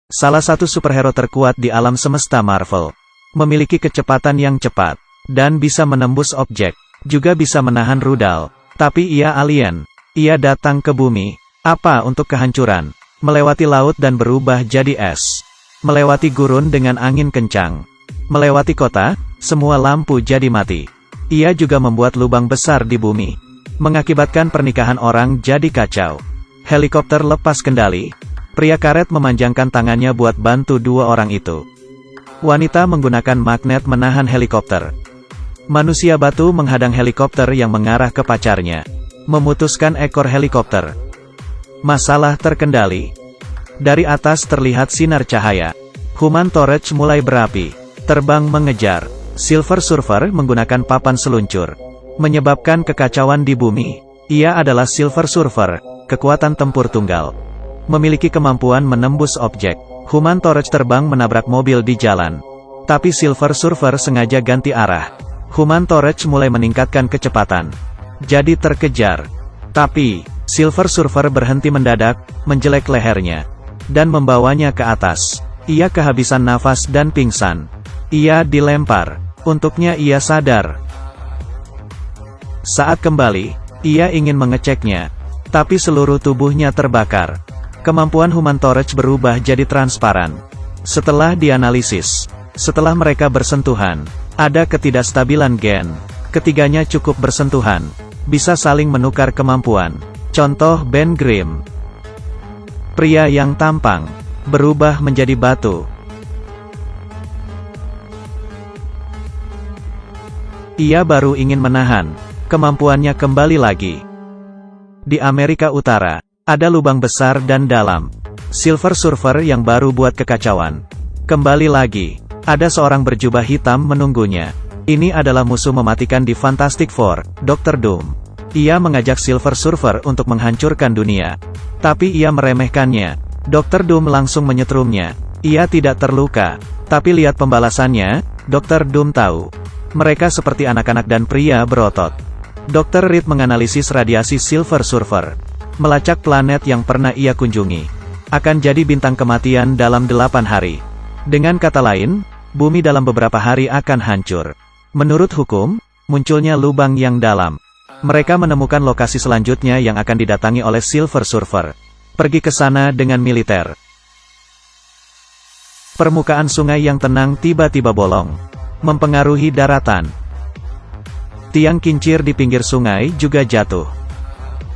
Salah satu superhero terkuat di alam semesta Marvel. Memiliki kecepatan yang cepat, dan bisa menembus objek. Juga bisa menahan rudal. Tapi ia alien. Ia datang ke bumi. Apa untuk kehancuran? Melewati laut dan berubah jadi es. Melewati gurun dengan angin kencang. Melewati kota, semua lampu jadi mati. Ia juga membuat lubang besar di bumi. Mengakibatkan pernikahan orang jadi kacau. Helikopter lepas kendali. Pria karet memanjangkan tangannya buat bantu dua orang itu. Wanita menggunakan magnet menahan helikopter. Manusia batu menghadang helikopter yang mengarah ke pacarnya. Memutuskan ekor helikopter. Masalah terkendali. Dari atas terlihat sinar cahaya. Human Torch mulai berapi. Terbang mengejar. Silver Surfer menggunakan papan seluncur. Menyebabkan kekacauan di bumi. Ia adalah Silver Surfer, kekuatan tempur tunggal. Memiliki kemampuan menembus objek. Human Torch terbang menabrak mobil di jalan. Tapi Silver Surfer sengaja ganti arah. Human Torch mulai meningkatkan kecepatan. Jadi terkejar. Tapi, Silver Surfer berhenti mendadak, menjelek lehernya. Dan membawanya ke atas. Ia kehabisan nafas dan pingsan. Ia dilempar. Untuknya ia sadar. Saat kembali, ia ingin mengeceknya. Tapi seluruh tubuhnya terbakar. Kemampuan Human Torch berubah jadi transparan. Setelah dianalisis, setelah mereka bersentuhan, ada ketidakstabilan gen. Ketiganya cukup bersentuhan. Bisa saling menukar kemampuan. Contoh Ben Grimm. Pria yang tampang, berubah menjadi batu. Ia baru ingin menahan. Kemampuannya kembali lagi. Di Amerika Utara, ada lubang besar dan dalam. Silver Surfer yang baru buat kekacauan. Kembali lagi. Ada seorang berjubah hitam menunggunya. Ini adalah musuh mematikan di Fantastic Four, Dr. Doom. Ia mengajak Silver Surfer untuk menghancurkan dunia. Tapi ia meremehkannya. Dr. Doom langsung menyetrumnya. Ia tidak terluka. Tapi lihat pembalasannya, Dr. Doom tahu. Mereka seperti anak-anak dan pria berotot. Dr. Reed menganalisis radiasi Silver Surfer. Melacak planet yang pernah ia kunjungi. Akan jadi bintang kematian dalam 8 hari. Dengan kata lain, bumi dalam beberapa hari akan hancur. Menurut hukum, munculnya lubang yang dalam. Mereka menemukan lokasi selanjutnya yang akan didatangi oleh Silver Surfer. Pergi ke sana dengan militer. Permukaan sungai yang tenang tiba-tiba bolong. Mempengaruhi daratan. Tiang kincir di pinggir sungai juga jatuh.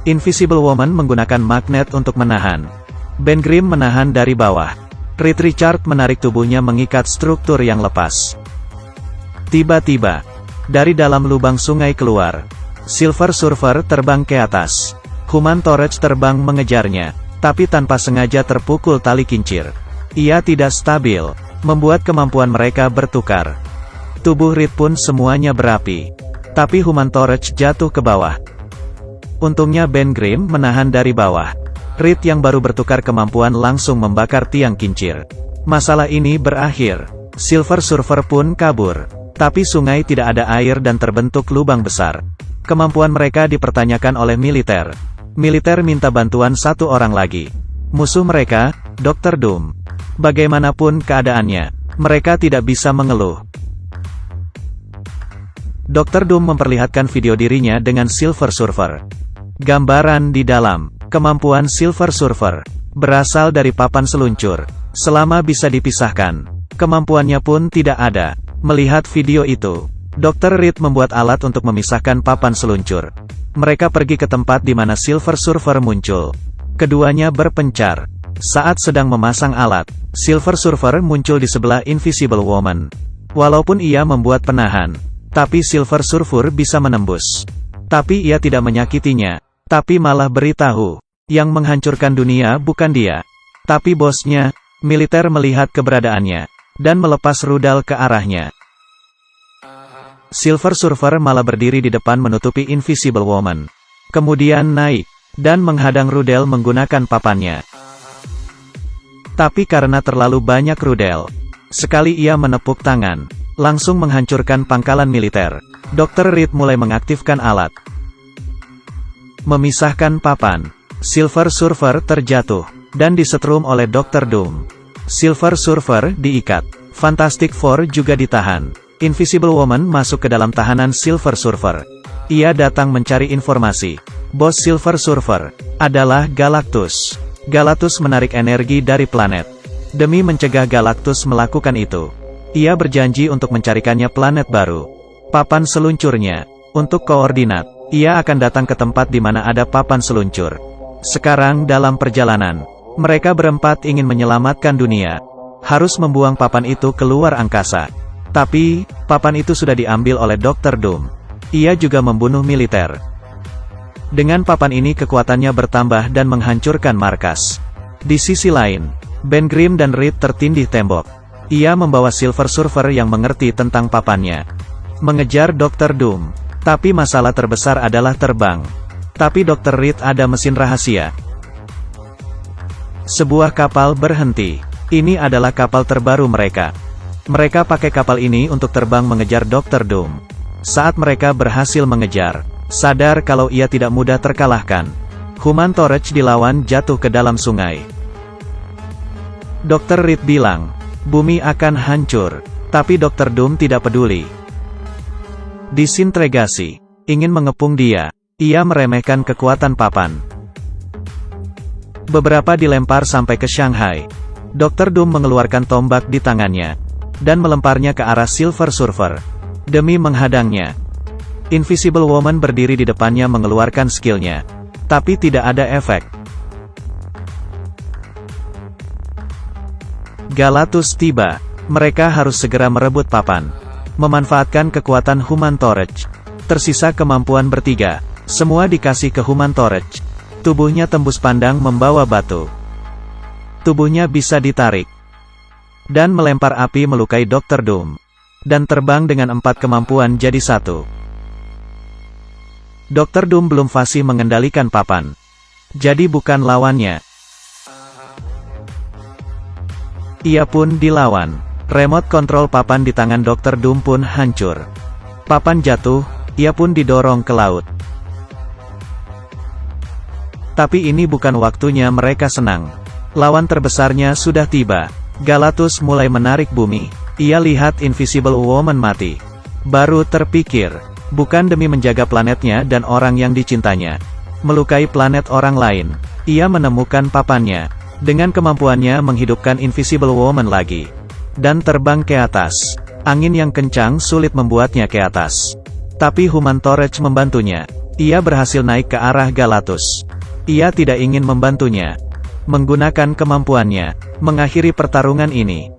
Invisible Woman menggunakan magnet untuk menahan. Ben Grimm menahan dari bawah. Reed Richards menarik tubuhnya mengikat struktur yang lepas. Tiba-tiba, dari dalam lubang sungai keluar. Silver Surfer terbang ke atas. Human Torch terbang mengejarnya, tapi tanpa sengaja terpukul tali kincir. Ia tidak stabil, membuat kemampuan mereka bertukar. Tubuh Reed pun semuanya berapi. Tapi Human Torch jatuh ke bawah. Untungnya Ben Grimm menahan dari bawah. Reed yang baru bertukar kemampuan langsung membakar tiang kincir. Masalah ini berakhir. Silver Surfer pun kabur. Tapi sungai tidak ada air dan terbentuk lubang besar. Kemampuan mereka dipertanyakan oleh militer. Militer minta bantuan satu orang lagi. Musuh mereka, Dr. Doom. Bagaimanapun keadaannya, mereka tidak bisa mengeluh. Dr. Doom memperlihatkan video dirinya dengan Silver Surfer. Gambaran di dalam. Kemampuan Silver Surfer berasal dari papan seluncur. Selama bisa dipisahkan, kemampuannya pun tidak ada. Melihat video itu, Dr. Reed membuat alat untuk memisahkan papan seluncur. Mereka pergi ke tempat di mana Silver Surfer muncul. Keduanya berpencar. Saat sedang memasang alat, Silver Surfer muncul di sebelah Invisible Woman. Walaupun ia membuat penahan, tapi Silver Surfer bisa menembus. Tapi ia tidak menyakitinya. Tapi malah beritahu, yang menghancurkan dunia bukan dia. Tapi bosnya. Militer melihat keberadaannya, dan melepas rudal ke arahnya. Silver Surfer malah berdiri di depan menutupi Invisible Woman. Kemudian naik, dan menghadang rudal menggunakan papannya. Tapi karena terlalu banyak rudal, sekali ia menepuk tangan, langsung menghancurkan pangkalan militer. Dr. Reed mulai mengaktifkan alat. Memisahkan papan. Silver Surfer terjatuh, dan disetrum oleh Dr. Doom. Silver Surfer diikat. Fantastic Four juga ditahan. Invisible Woman masuk ke dalam tahanan Silver Surfer. Ia datang mencari informasi. Bos Silver Surfer adalah Galactus. Galactus menarik energi dari planet. Demi mencegah Galactus melakukan itu, ia berjanji untuk mencarikannya planet baru. Papan seluncurnya. Untuk koordinat, ia akan datang ke tempat di mana ada papan seluncur. Sekarang dalam perjalanan, mereka berempat ingin menyelamatkan dunia. Harus membuang papan itu keluar angkasa. Tapi, papan itu sudah diambil oleh Dr. Doom. Ia juga membunuh militer. Dengan papan ini kekuatannya bertambah dan menghancurkan markas. Di sisi lain, Ben Grimm dan Reed tertindih tembok. Ia membawa Silver Surfer yang mengerti tentang papannya. Mengejar Dr. Doom. Tapi masalah terbesar adalah terbang. Tapi Dr. Reed ada mesin rahasia. Sebuah kapal berhenti. Ini adalah kapal terbaru mereka. Mereka pakai kapal ini untuk terbang mengejar Dr. Doom. Saat mereka berhasil mengejar, sadar kalau ia tidak mudah terkalahkan. Human Torch dilawan jatuh ke dalam sungai. Dr. Reed bilang, bumi akan hancur. Tapi Dr. Doom tidak peduli. Disintegrasi. Ingin mengepung dia. Ia meremehkan kekuatan papan. Beberapa dilempar sampai ke Shanghai. Dr. Doom mengeluarkan tombak di tangannya dan melemparnya ke arah Silver Surfer. Demi menghadangnya, Invisible Woman berdiri di depannya mengeluarkan skillnya. Tapi tidak ada efek. Galactus tiba. Mereka harus segera merebut papan. Memanfaatkan kekuatan Human Torch. Tersisa kemampuan bertiga. Semua dikasih ke Human Torch. Tubuhnya tembus pandang membawa batu. Tubuhnya bisa ditarik. Dan melempar api melukai Dr. Doom. Dan terbang dengan 4 kemampuan jadi 1. Dr. Doom belum fasih mengendalikan papan. Jadi bukan lawannya. Ia pun dilawan. Remote kontrol papan di tangan Dr. Doom pun hancur. Papan jatuh, ia pun didorong ke laut. Tapi ini bukan waktunya mereka senang. Lawan terbesarnya sudah tiba. Galactus mulai menarik bumi. Ia lihat Invisible Woman mati. Baru terpikir, bukan demi menjaga planetnya dan orang yang dicintanya, melukai planet orang lain. Ia menemukan papannya. Dengan kemampuannya menghidupkan Invisible Woman lagi. Dan terbang ke atas. Angin yang kencang sulit membuatnya ke atas. Tapi Human Torch membantunya. Ia berhasil naik ke arah Galactus. Ia tidak ingin membantunya. Menggunakan kemampuannya, mengakhiri pertarungan ini.